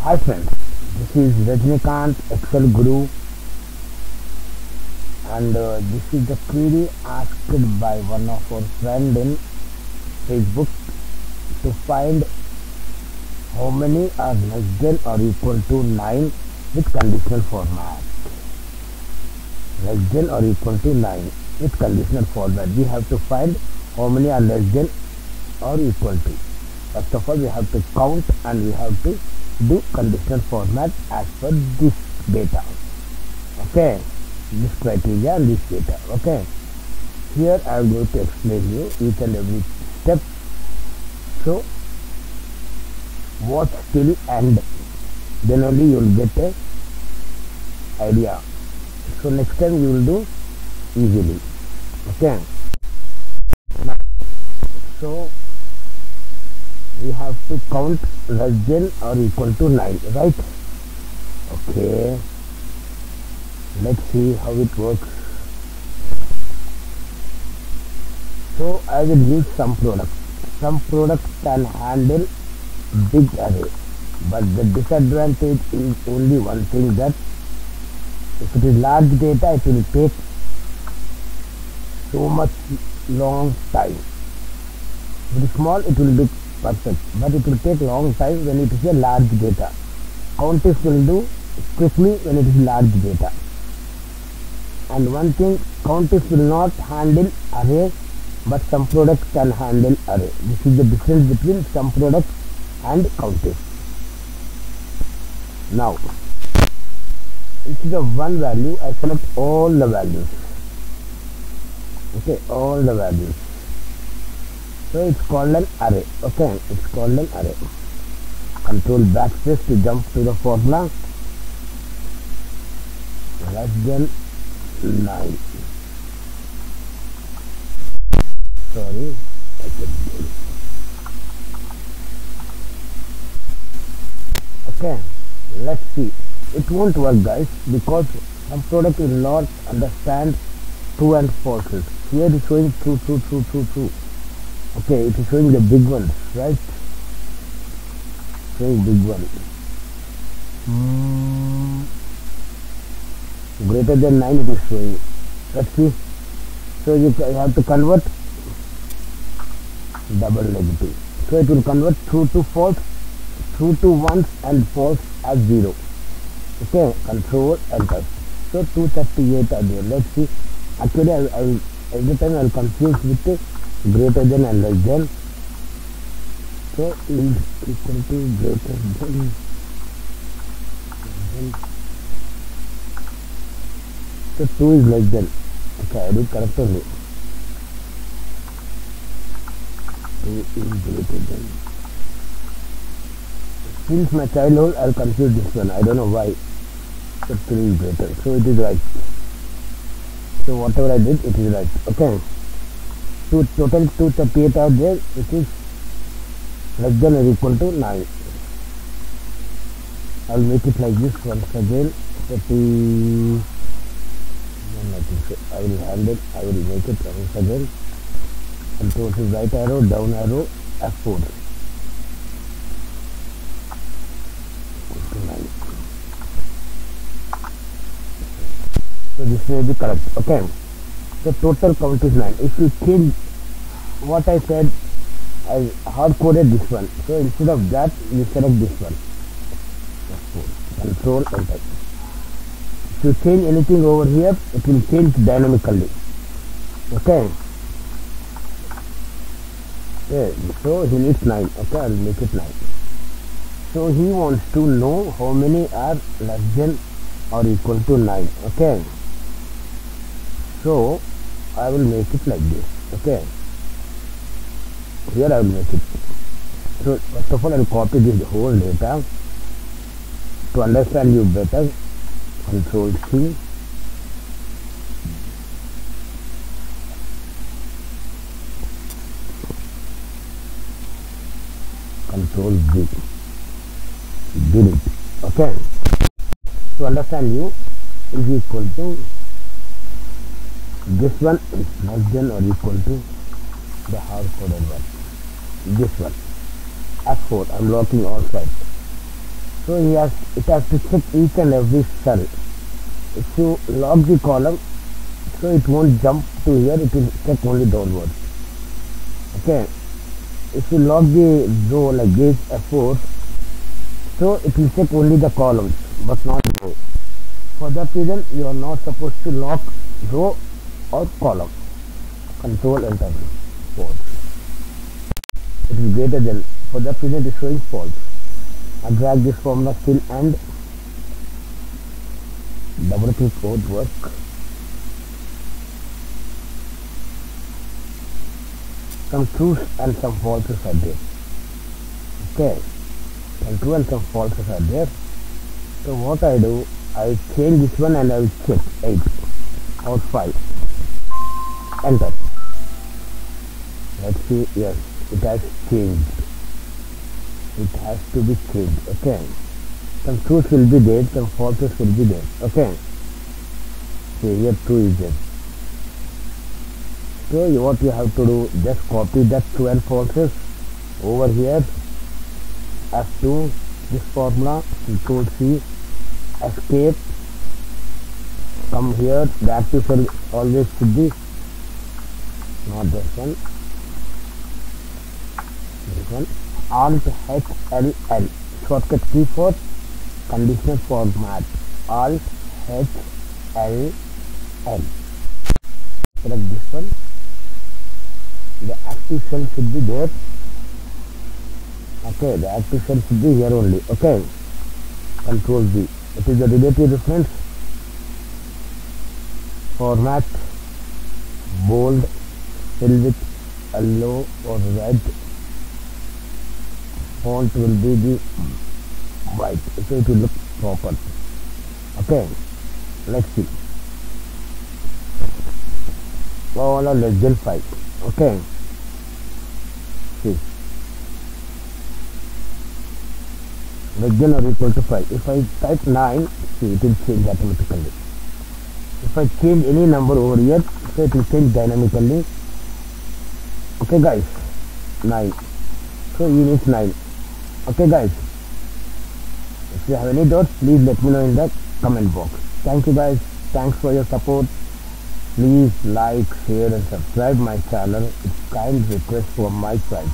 Hi friends, this is Rajnikant Excel Guru, and this is the query asked by one of our friend in Facebook to find how many are less than or equal to 9 with conditional format. Less than or equal to 9 with conditional format. We have to find how many are less than or equal to. First of all, we have to count and we have to do conditional format as per this data. Okay, this criteria and this data. Okay, here I am going to explain you each and every step. So watch till end, then only you will get a idea. So next time you will do easily. Okay, now, so we have to count less than or equal to 9, right? Okay, let's see how it works. So I will use some product. Some product can handle big array, but the disadvantage is only one thing, that if it is large data, it will take so much long time. If it is small, it will be perfect, but it will take long time when it is a large data. Counters will do quickly when it is large data. And one thing, counters will not handle array, but some products can handle array. This is the difference between some products and counters. Now, instead of one value, I select all the values. Okay, all the values. So it's called an array. Okay, it's called an array. Control backspace to jump to the formula. Less than 9. Sorry, okay, let's see. It won't work, guys, because some product will not understand true and falses. Here it is showing true. Okay, it is showing the big ones, right? Showing big one. Greater than 9 it is showing. Let's see. So you have to convert double negative. So it will convert true to false, true to ones, and false as 0. Okay, control enter. So 238 are there. Let's see. Actually, I will every time I will confuse with greater than and less than. So is equal to greater than. So 2 is less than. Okay, I did correct only. 2 is greater than. Since my childhood, I will confuse this one. I don't know why. So 3 is greater. So it is right. So whatever I did, it is right. Okay. So total 238 out there, which is less than or equal to 9. I will make it like this once again. 30. I think so. I will handle. I will make it once again. Control to right arrow, down arrow, F4. So this may be correct. Okay. The total count is 9. If you change what I said, I hard coded this one. So instead of that, you select this one. F4. Control enter. If you change anything over here, it will change dynamically. Okay. Okay. So he needs 9. Okay, I will make it 9. So he wants to know how many are less than or equal to 9. Okay. So I will make it like this. Okay. Here I will make it. So first of all, I will copy this whole data to understand you better. Control C. Control V. Delete. Okay. To understand you is equal to this one is less than or equal to the hard coded one. This one. F4. I am locking all sides. So it has to check each and every cell. If you lock the column, so it won't jump to here, it will check only downwards. Okay, if you lock the row like this F4, so it will check only the columns but not row. For that reason you are not supposed to lock row or column. Control enter. False. It is greater than. For that reason it is showing false. I drag this formula till end. Double click won't work. Some truths and some falses are there. Okay, some true and some falses are there. So what I do, I change this one and I will check 8 or 5. Enter. Let's see. Yes, it has changed. It has to be changed. Okay, some truths will be there, some falses will be there. Okay, see here true is there. So what you have to do, just copy that true and falses over here as to this formula. Control C, escape, come here, the active cell always should be not this one, Alt H L L, shortcut key for conditional format. Alt H L L. Select this one. The active cell should be there. Okay, the active cell should be here only. Okay, Control V. It is the relative reference. Format bold, fill with yellow or red. Font will be the white, so it will look proper. Okay, let's see. All are less than 5. Okay, see, less than or equal to 5. If I type 9, see, it will change automatically. If I change any number over here, so it will change dynamically. Okay guys, 9. So you need 9. Okay guys, if you have any doubts, please let me know in the comment box. Thank you guys. Thanks for your support. Please like, share and subscribe my channel. It's kind request from my side.